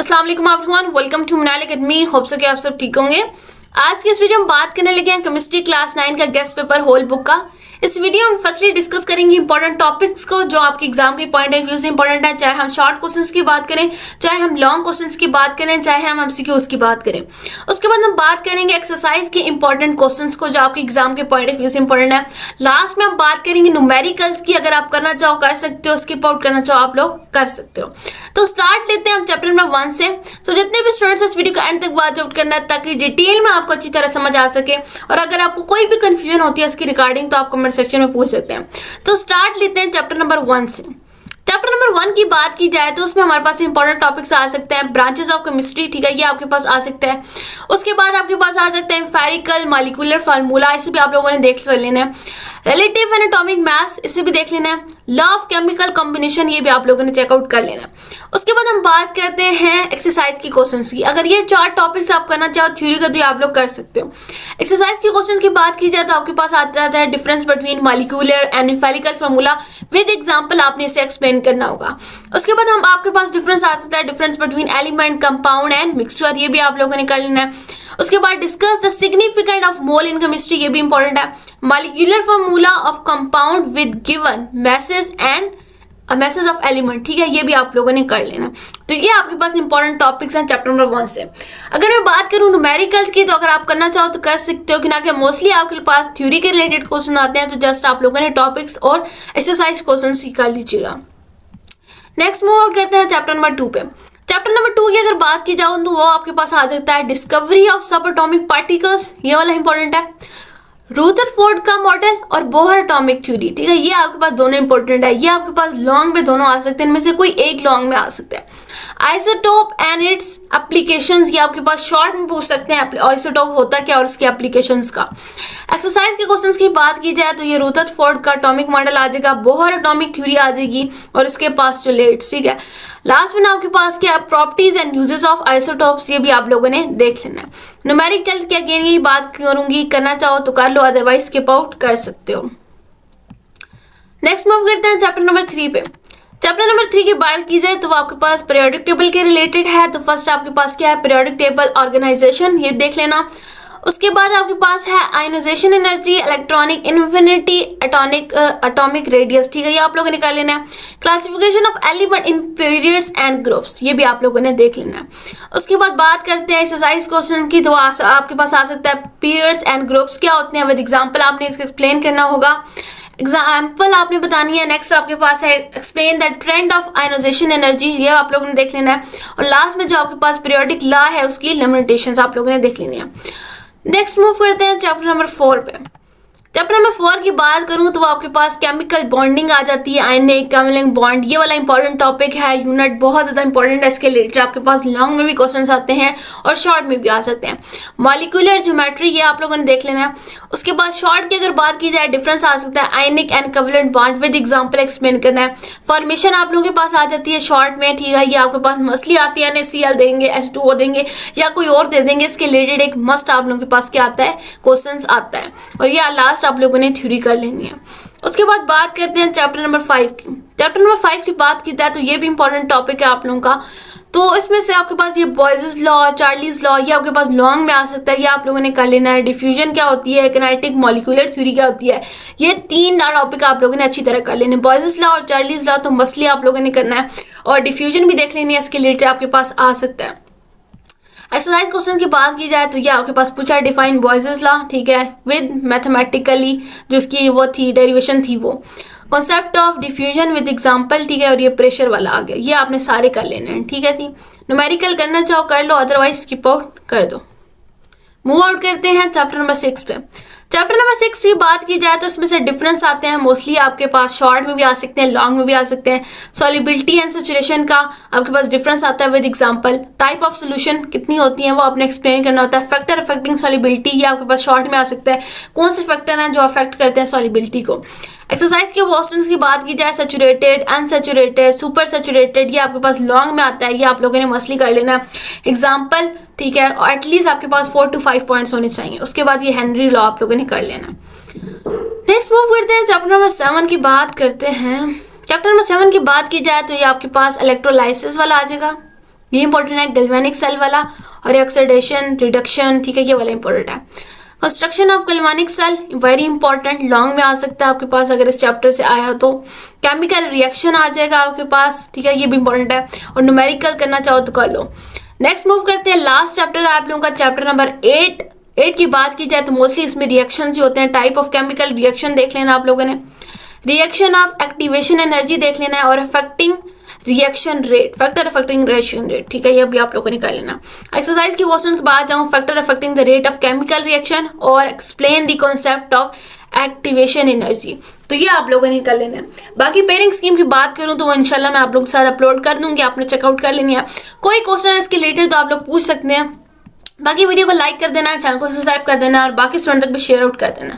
अस्सलाम वालेकुम everyone, welcome to Manali academy. Hope so कि आप सब ठीक होंगे। आज की इस वीडियो में बात करने लगे हैं केमिस्ट्री क्लास 9 का गेस्ट पेपर होल बुक का। इस वीडियो में फर्स्टली डिस्कस करेंगे इंपॉर्टेंट टॉपिक्स को जो आपके एग्जाम के पॉइंट ऑफ व्यू से इंपॉर्टेंट है, चाहे हम शॉर्ट क्वेश्चंस की बात करें, चाहे हम लॉन्ग क्वेश्चंस की बात करें, चाहे हम एमसीक्यूज की बात करें। उसके बाद हम बात करेंगे एक्सरसाइज के इंपॉर्टेंट क्वेश्चंस को जो आपके एग्जाम के पॉइंट ऑफ व्यू से इंपॉर्टेंट है। लास्ट में हम बात करेंगे न्यूमेरिकल्स की, अगर आप करना चाहो कर सकते हो, स्किप आउट करना चाहो आप लोग कर सकते हो। तो स्टार्ट लेते हैं हम चैप्टर नंबर 1 से। तो जितने भी स्टूडेंट्स इस वीडियो को एंड तक वॉच आउट करना है ताकि डिटेल में आपको अच्छी तरह समझ आ सके, और अगर आपको कोई भी कंफ्यूजन होती है इसकी रिगार्डिंग तो आप कमेंट सेक्शन में पूछ सकते हैं। तो स्टार्ट लेते हैं चैप्टर नंबर 1 से। चैप्टर नंबर 1 की बात की जाए तो उसमें हमारे पास इंपॉर्टेंट टॉपिक्स आ सकते हैं। ब्रांचेस ऑफ केमिस्ट्री, ठीक है, ये आपके पास आ सकता है। उसके बाद आपके पास आ सकते हैं एम्पिरिकल मॉलिक्यूलर फार्मूला, इसे भी आप लोगों ने देख लेना है। रिलेटिव एंड एटॉमिक मास, इसे भी देख लेना है। लॉ ऑफ केमिकल कॉम्बिनेशन, ये भी आप लोगों ने चेकआउट कर लेना है। उसके बाद हम बात करते हैं एक्सरसाइज की क्वेश्चंस की। अगर ये 4 टॉपिक्स आप करना चाहो थ्योरी का तो ये आप लोग कर सकते हो। एक्सरसाइज की क्वेश्चंस की बात की जाए तो आपके पास आता है difference between molecular and empirical formula with example, आपने इसे एक्सप्लेन करना होगा। उसके बाद हम आपके पास डिफरेंस आ सकता है difference between element, compound and mixture, ये भी आप लोगों ने कर लेना है। उसके बाद discuss the significant of mole in chemistry, ये भी इंपॉर्टेंट है। Molecular formula of compound with given message and message of element, ठीक है, ये भी आप लोगों ने कर लेना। तो ये आपके पास इंपॉर्टेंट टॉपिक्स हैं चैप्टर नंबर 1 से। अगर मैं बात करूं न्यूमेरिकल्स की, तो अगर आप करना चाहो तो कर सकते हो, कि ना कि मोस्टली आपके पास थ्योरी के रिलेटेड क्वेश्चन आते हैं, तो जस्ट आप लोगों ने टॉपिक्स और एक्सरसाइज क्वेश्चन ही कर लीजिएगा। नेक्स्ट मूव आउट करते हैं चैप्टर नंबर 2 पे। चैप्टर नंबर 2 की अगर बात की जाए तो वो आपके पास आ सकता है डिस्कवरी ऑफ सब एटॉमिक पार्टिकल्स, ये वाला इंपॉर्टेंट है। रुदरफोर्ड का मॉडल और बोहर एटॉमिक थ्योरी, ठीक है, ये आपके पास दोनों इंपॉर्टेंट है। ये आपके पास लॉन्ग में दोनों आ सकते हैं, इनमें से कोई एक लॉन्ग में आ सकता है। आइसोटोप एंड इट्स एप्लीकेशंस, ये आपके पास शॉर्ट में पूछ सकते हैं आइसोटोप होता क्या और उसके एप्लीकेशंस का। एक्सरसाइज के क्वेश्चंस की बात की जाए तो ये रुदरफोर्ड का एटॉमिक मॉडल आ जाएगा, बोहर एटॉमिक थ्योरी आ जाएगी और इसके पास्टुलेट्स, ठीक है। लास्ट में आपके पास क्या properties and uses of isotopes, ये भी आप लोगों ने देख लेना है। न्यूमेरिकल की अगेन यही बात करूंगी, करना चाहो तो कर लो, अदरवाइज स्किप आउट कर सकते हो। नेक्स्ट मूव करते हैं चैप्टर नंबर 3 पे। चैप्टर नंबर 3 की बात की जाए तो वो आपके पास पीरियोडिक टेबल के रिलेटेड है। तो फर्स्ट आपके पास क्या है, पीरियोडिक टेबल ऑर्गेनाइजेशन, ये देख लेना। उसके बाद आपके पास है ionisation energy, electronic infinity, atomic radius, ठीक है, ये आप लोगों ने कर लेना है। Classification of element in periods and groups, ये भी आप लोगों ने देख लेना है। उसके बाद बात करते हैं एक्सरसाइज क्वेश्चन की, तो आपके पास आ सकता है पीरियड्स एंड ग्रुप्स क्या होते हैं, विद एग्जांपल आपने इसको एक्सप्लेन करना होगा, एग्जाम्पल आपने बतानी है। नेक्स्ट आपके पास है explain the trend of ionisation energy, ये आप लोगों ने देख लेना है। और लास्ट में जो आपके पास पीरियोडिक लॉ है उसकी लिमिटेशंस आप लोगों ने देख लेनी है। नेक्स्ट मूव करते हैं चैप्टर नंबर 4 पे। चैप्टर नंबर 4 की बात करूं तो आपके पास केमिकल बॉन्डिंग आ जाती है, आयनिक कवलिंग बॉन्ड, ये वाला इंपॉर्टेंट टॉपिक है। यूनिट बहुत ज्यादा इंपॉर्टेंट है, इसके रिलेटेड आपके पास लॉन्ग में भी क्वेश्चंस आते हैं और शॉर्ट में भी आ सकते हैं। मॉलिक्यूलर ज्योमेट्री, ये आप लोगों ने देख लेना है। उसके बाद शॉर्ट की अगर बात की जाए डिफरेंस आ सकता है ionic and covalent bond, with example explain करना है। फॉर्मेशन आप लोगों के पास आ जाती है शॉर्ट में, ठीक है, ये आपके पास मसली आती है, NaCl देंगे, H2O देंगे या कोई और दे देंगे, इसके रिलेटेड एक मस्ट आप लोगों के पास क्या आता है, क्वेश्चन आता है, और ये लास्ट आप लोगों ने थ्योरी कर लेनी है। उसके बाद बात करते हैं चैप्टर नंबर 5 की। चैप्टर नंबर 5 की बात की जाए तो ये भी इंपॉर्टेंट टॉपिक है आप लोगों का। तो इसमें से आपके पास ये बॉयज लॉ, चार्लीज लॉ, ये आपके पास लॉन्ग में आ सकता है, ये आप लोगों ने कर लेना है। डिफ्यूजन क्या होती है, किनेटिक मॉलिक्यूलर थ्योरी क्या होती है, ये 3 टॉपिक आप लोगों ने अच्छी तरह कर लेने। बॉयज लॉ और चार्लीज लॉ तो मसली आप लोगों ने करना है, और डिफ्यूजन भी देख लेनी है, इसके रिलेटेड आपके पास आ सकता है। एक्सरसाइज क्वेश्चन की बात की जाए तो ये आपके पास पूछा है डिफाइन बॉयज लॉ, ठीक है, विद मैथमेटिकली जो इसकी वो थी डेरिवेशन थी, वो concept of diffusion with example, ठीक है, और ये प्रेशर वाला आ गया, ये आपने सारे कर लेने हैं, ठीक है जी। न्यूमेरिकल करना चाहो कर लो, अदरवाइज स्किप आउट कर दो। मूव आउट करते हैं चैप्टर नंबर 6 पे। चैप्टर नंबर 6 की बात की जाए तो इसमें से डिफरेंस आते हैं, मोस्टली आपके पास शॉर्ट में भी आ सकते हैं, लॉन्ग में भी आ सकते हैं। सॉल्युबिलिटी एंड सैचुरेशन का आपके पास डिफरेंस आता है with example. Type of solution कितनी होती है वो आपने एक्सप्लेन करना होता है। फैक्टर अफेक्टिंग सॉल्युबिलिटी, ये आपके पास शॉर्ट में आ सकता है, कौन से फैक्टर हैं जो अफेक्ट करते हैं सॉल्युबिलिटी को। एक्सरसाइज के क्वेश्चंस की बात की जाए सैचुरेटेड, अनसैचुरेटेड, सुपर सैचुरेटेड, ये आपके पास लॉन्ग में आता है, ये आप लोगों ने मसली कर लेना है। एग्जाम्पल, ठीक है, और एटलीस्ट आपके पास 4 to 5 पॉइंट्स होने चाहिए। उसके बाद ये हेनरी लॉ आप लोगों ने कर लेना। नेक्स्ट मूव करते हैं चैप्टर नंबर 7 की बात करते हैं। चैप्टर नंबर 7 की बात की जाए तो ये आपके पास इलेक्ट्रोलाइसिस वाला आ जाएगा, ये इंपॉर्टेंट है। गैल्वेनिक सेल वाला और ऑक्सीडेशन रिडक्शन, ठीक है, ये वाला इंपॉर्टेंट है। Construction of galvanic cell very important, long में आ सकता है आपके पास अगर इस चैप्टर से आया तो। केमिकल रिएक्शन आ जाएगा आपके पास, ठीक है, ये भी इंपॉर्टेंट है। और न्यूमेरिकल करना चाहो तो कर लो। नेक्स्ट मूव करते हैं, लास्ट चैप्टर है आप लोगों का, चैप्टर नंबर 8 की बात की जाए तो मोस्टली इसमें रिएक्शन ही होते हैं। टाइप ऑफ केमिकल रिएक्शन देख लेना आप लोगों ने, रिएक्शन ऑफ एक्टिवेशन एनर्जी देख लेना है, और affecting reaction rate, factor affecting reaction rate, ठीक है, ये भी आप लोगों ने कर लेना। एक्सरसाइज की क्वेश्चन के बाद जाऊँ, factor affecting the rate of chemical reaction और explain the concept of activation energy, तो ये आप लोगों ने कर लेना है। बाकी पेयरिंग स्कीम की बात करूं तो वो इंशाल्लाह मैं आप लोगों के साथ अपलोड कर दूंगी, आपने चेकआउट कर लेनी है। कोई क्वेश्चन है इसके रिलेटेड तो आप लोग पूछ सकते हैं। बाकी वीडियो को लाइक कर देना, चैनल को सब्सक्राइब कर देना और बाकी स्टूडेंट तक भी शेयर आउट कर देना।